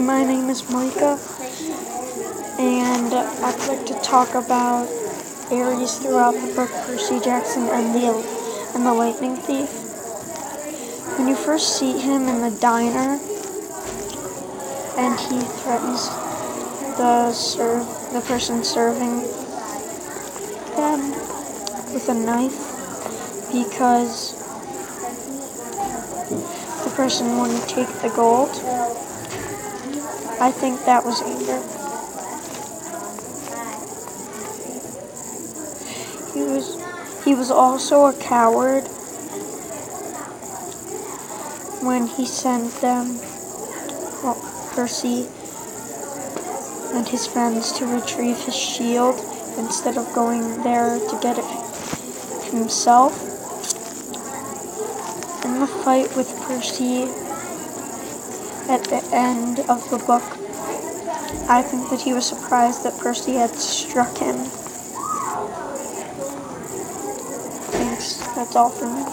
my name is Micah, and I'd like to talk about Ares throughout the book, Percy Jackson and the Lightning Thief. When you first see him in the diner, and he threatens the person serving them with a knife because the person wouldn't take the gold, I think that was anger. He was also a coward when he sent Percy and his friends to retrieve his shield instead of going there to get it himself. In the fight with Percy at the end of the book, I think that he was surprised that Percy had struck him. Thanks. That's all for me.